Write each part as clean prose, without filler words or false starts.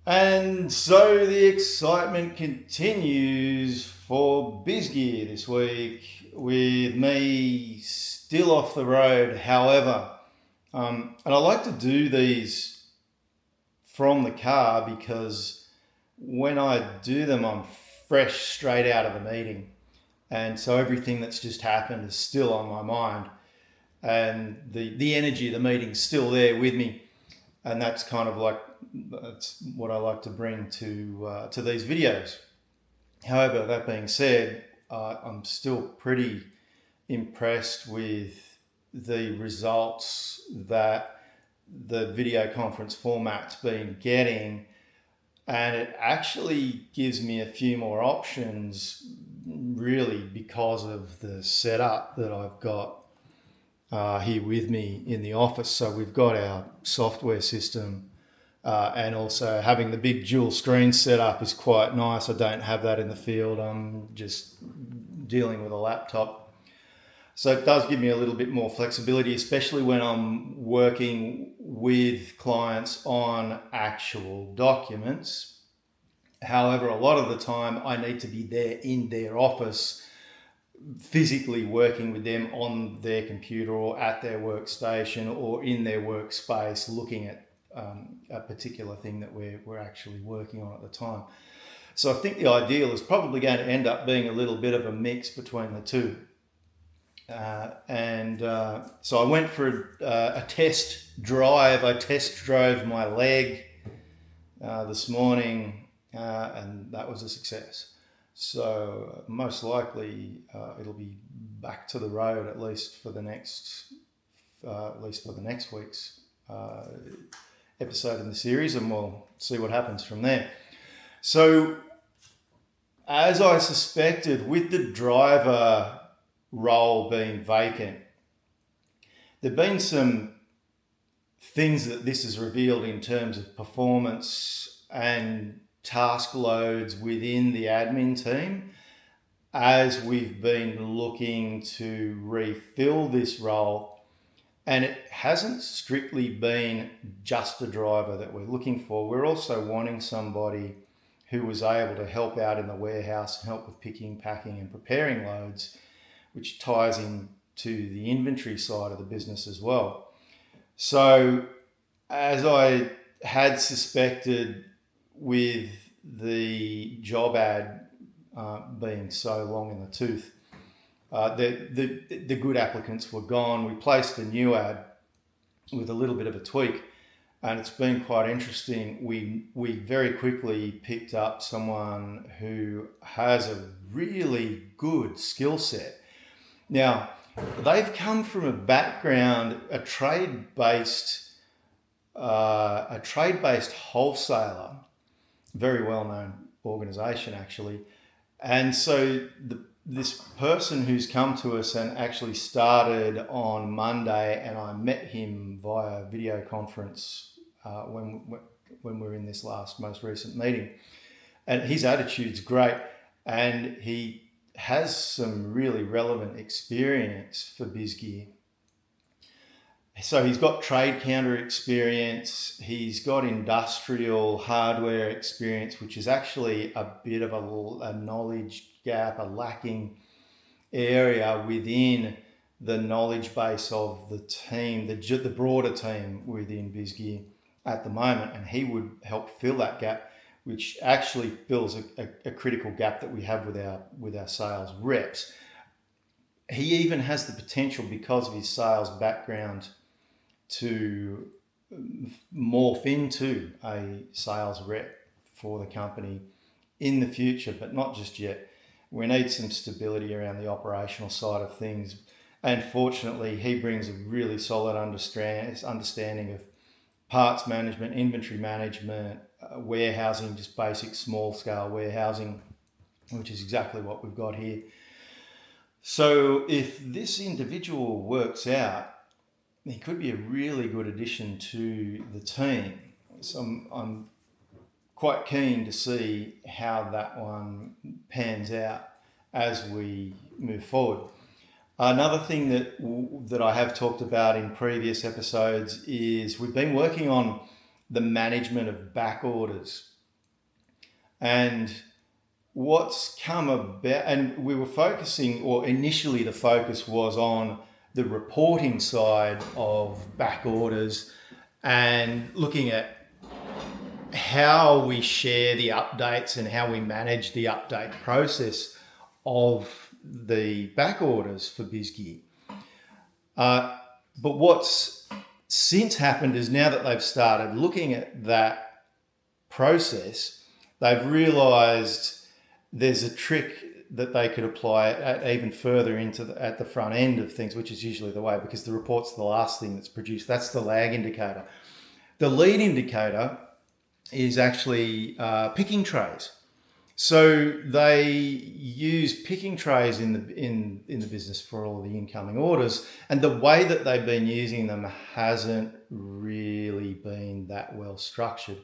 And so the excitement continues for BizGear this week with me still off the road. However, and I like to do these from the car because when I do them, I'm fresh straight out of the meeting. And so everything that's just happened is still on my mind. And the energy of the meeting's still there with me. And that's kind of like, that's what I like to bring to these videos. However, that being said, I'm still pretty impressed with the results that the video conference format's been getting, and it actually gives me a few more options really because of the setup that I've got here with me in the office. So we've got our software system and also having the big dual screen setup is quite nice. I don't have that in the field. I'm just dealing with a laptop. So it does give me a little bit more flexibility, especially when I'm working with clients on actual documents. However, a lot of the time I need to be there in their office, physically working with them on their computer or at their workstation or in their workspace, looking at a particular thing that we're actually working on at the time. So I think the ideal is probably going to end up being a little bit of a mix between the two. So I went for a test drive. I test drove my leg this morning and that was a success. So most likely it'll be back to the road at least for the next week's episode in the series, and we'll see what happens from there. So as I suspected, with the driver role being vacant, there've been some things that this has revealed in terms of performance and task loads within the admin team as we've been looking to refill this role. And it hasn't strictly been just a driver that we're looking for. We're also wanting somebody who was able to help out in the warehouse and help with picking, packing and preparing loads, which ties into the inventory side of the business as well. So as I had suspected with the job ad being so long in the tooth, the good applicants were gone. We placed a new ad with a little bit of a tweak, and it's been quite interesting. We very quickly picked up someone who has a really good skill set. Now, they've come from a background, a trade-based wholesaler, very well-known organisation actually, and so this person who's come to us and actually started on Monday, and I met him via video conference when we were in this most recent meeting, and his attitude's great, and he has some really relevant experience for BizGear. So he's got trade counter experience, he's got industrial hardware experience, which is actually a bit of a knowledge gap, a lacking area within the knowledge base of the team, the broader team within BizGear at the moment, and he would help fill that gap, which actually fills a critical gap that we have with our sales reps. He even has the potential, because of his sales background, to morph into a sales rep for the company in the future, but not just yet. We need some stability around the operational side of things. And fortunately, he brings a really solid understanding of parts management, inventory management, warehousing, just basic small scale warehousing, which is exactly what we've got here. So if this individual works out, he could be a really good addition to the team. So I'm quite keen to see how that one pans out as we move forward. Another thing that I have talked about in previous episodes is we've been working on the management of back orders. And what's come about, and we were focusing, or initially the focus was on the reporting side of back orders and looking at how we share the updates and how we manage the update process of the back orders for BizGear. But what's since happened is now that they've started looking at that process, they've realised there's a trick that they could apply even further at the front end of things, which is usually the way, because the report's the last thing that's produced. That's the lag indicator. The lead indicator is actually picking trays. So they use picking trays in the business for all of the incoming orders, and the way that they've been using them hasn't really been that well structured.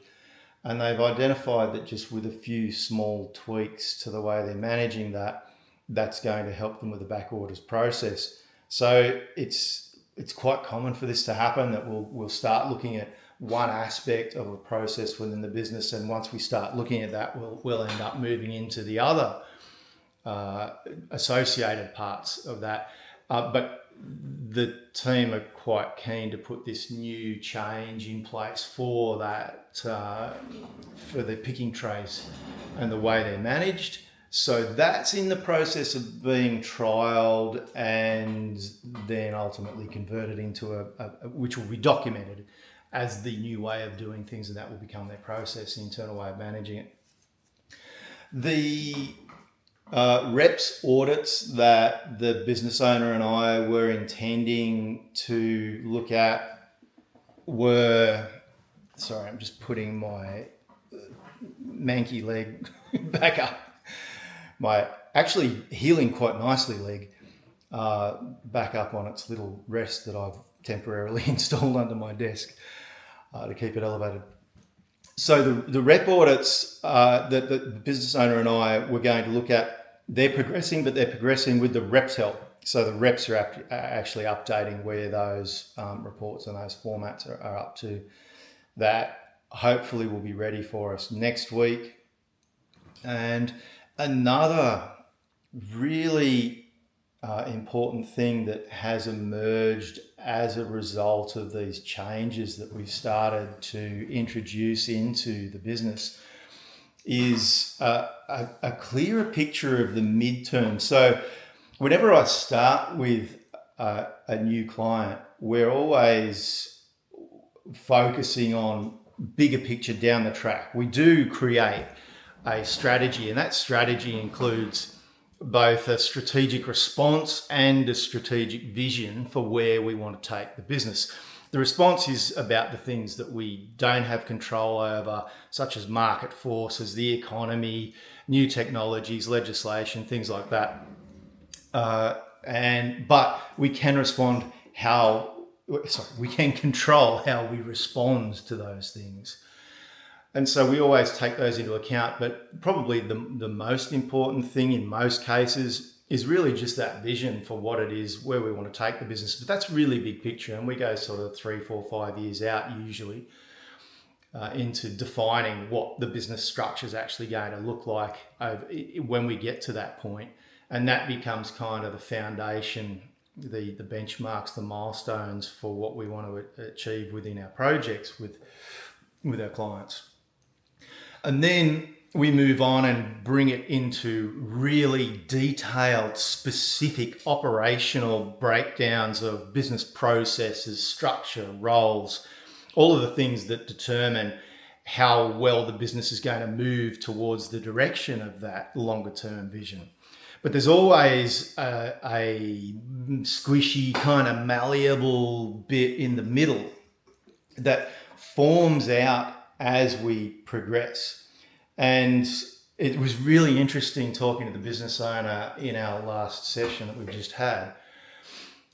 And they've identified that just with a few small tweaks to the way they're managing that, that's going to help them with the back orders process. So it's quite common for this to happen, that we'll start looking at one aspect of a process within the business, and once we start looking at that, we'll end up moving into the other associated parts of that. But the team are quite keen to put this new change in place for that, for the picking trays and the way they're managed. So that's in the process of being trialled and then ultimately converted into which will be documented as the new way of doing things, and that will become their process, the internal way of managing it. The reps audits that the business owner and I were intending to look at were, sorry, I'm just putting my manky leg back up, my actually healing quite nicely leg back up on its little rest that I've temporarily installed under my desk to keep it elevated. So the rep audits that the business owner and I were going to look at, they're progressing, but they're progressing with the reps' help. So the reps are actually updating where those reports and those formats are up to. That hopefully will be ready for us next week. And another really important thing that has emerged as a result of these changes that we've started to introduce into the business is a clearer picture of the midterm. So whenever I start with a new client, we're always focusing on bigger picture down the track. We do create a strategy, and that strategy includes both a strategic response and a strategic vision for where we want to take the business. The response is about the things that we don't have control over, such as market forces, the economy, new technologies, legislation, things like that. But we can we can control how we respond to those things. And so we always take those into account, but probably the most important thing in most cases is really just that vision for what it is, where we want to take the business. But that's really big picture, and we go sort of 3, 4, 5 years out usually into defining what the business structure is actually going to look like when we get to that point. And that becomes kind of the foundation, the benchmarks, the milestones for what we want to achieve within our projects with our clients. And then we move on and bring it into really detailed, specific operational breakdowns of business processes, structure, roles, all of the things that determine how well the business is going to move towards the direction of that longer term vision. But there's always a squishy, kind of malleable bit in the middle that forms out as we progress. And it was really interesting talking to the business owner in our last session that we've just had,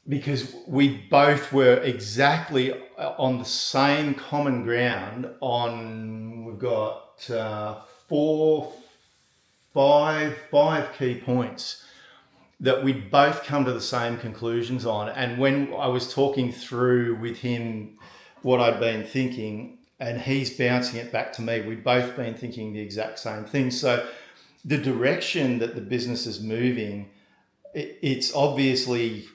because we both were exactly on the same common ground on, we've got five key points that we'd both come to the same conclusions on. And when I was talking through with him what I'd been thinking, and he's bouncing it back to me, we'd both been thinking the exact same thing. So the direction that the business is moving, it's obviously,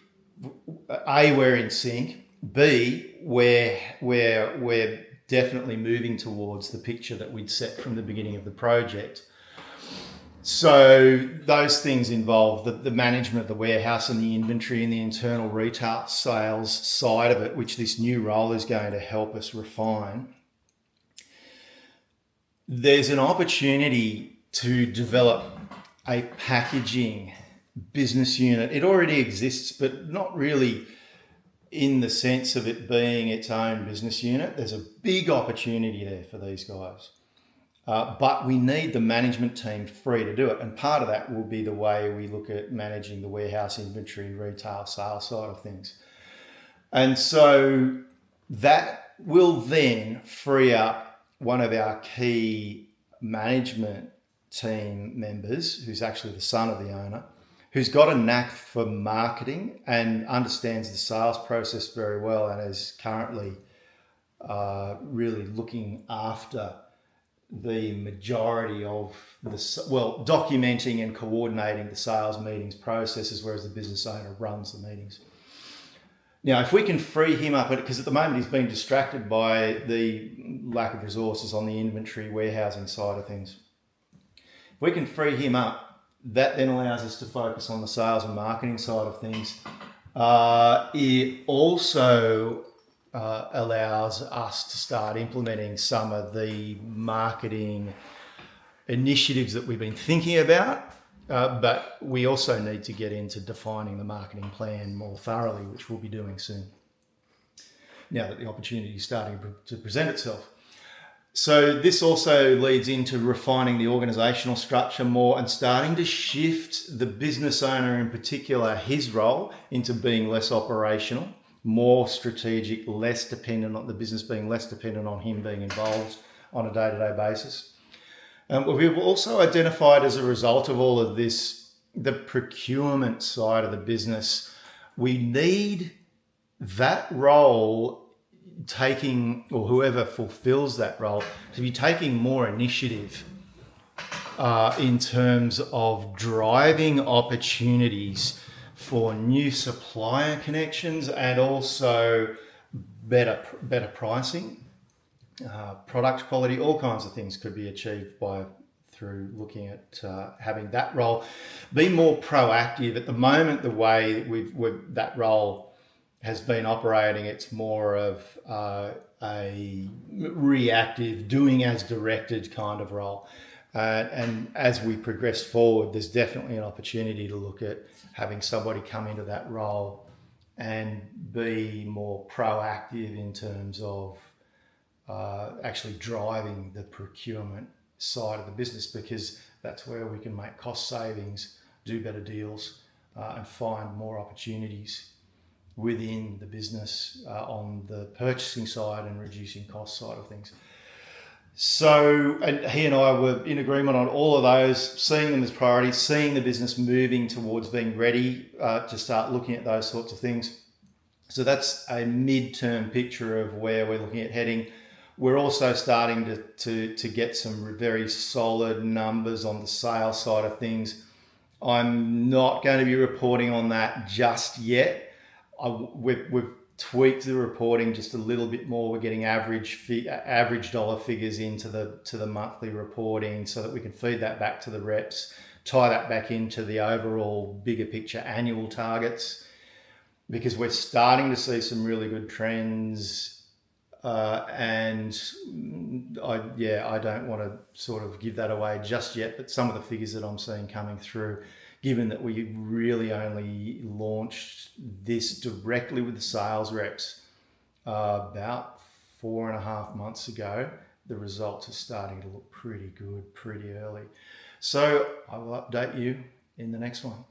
A, we're in sync, B, we're definitely moving towards the picture that we'd set from the beginning of the project. So those things involve the management of the warehouse and the inventory and the internal retail sales side of it, which this new role is going to help us refine. There's an opportunity to develop a packaging business unit. It already exists, but not really in the sense of it being its own business unit. There's a big opportunity there for these guys. But we need the management team free to do it. And part of that will be the way we look at managing the warehouse inventory, retail sales side of things. And so that will then free up one of our key management team members, who's actually the son of the owner, who's got a knack for marketing and understands the sales process very well, and is currently really looking after the majority of documenting and coordinating the sales meetings processes, whereas the business owner runs the meetings. Now, if we can free him up, because at the moment he's been distracted by the lack of resources on the inventory warehousing side of things. If we can free him up, that then allows us to focus on the sales and marketing side of things. It also allows us to start implementing some of the marketing initiatives that we've been thinking about, but we also need to get into defining the marketing plan more thoroughly, which we'll be doing soon, now that the opportunity is starting to present itself. So this also leads into refining the organisational structure more and starting to shift the business owner, in particular, his role, into being less operational, more strategic, less dependent on the business being less dependent on him being involved on a day-to-day basis. We've also identified, as a result of all of this, the procurement side of the business. We need that role taking, or whoever fulfills that role, to be taking more initiative in terms of driving opportunities for new supplier connections, and also better pricing, product quality. All kinds of things could be achieved through looking at having that role be more proactive. At the moment, the way that role has been operating, it's more of a reactive, doing as directed kind of role. And as we progress forward, there's definitely an opportunity to look at having somebody come into that role and be more proactive in terms of actually driving the procurement side of the business, because that's where we can make cost savings, do better deals, and find more opportunities within the business on the purchasing side and reducing cost side of things. So, and he and I were in agreement on all of those, seeing them as priorities, seeing the business moving towards being ready to start looking at those sorts of things. So that's a mid-term picture of where we're looking at heading. We're also starting to get some very solid numbers on the sales side of things. I'm not going to be reporting on that just yet. We've tweaked the reporting just a little bit more. We're getting average dollar figures into the monthly reporting, so that we can feed that back to the reps, tie that back into the overall bigger picture annual targets, because we're starting to see some really good trends. And I don't want to sort of give that away just yet, but some of the figures that I'm seeing coming through, given that we really only launched this directly with the sales reps about 4.5 months ago, the results are starting to look pretty good pretty early. So I will update you in the next one.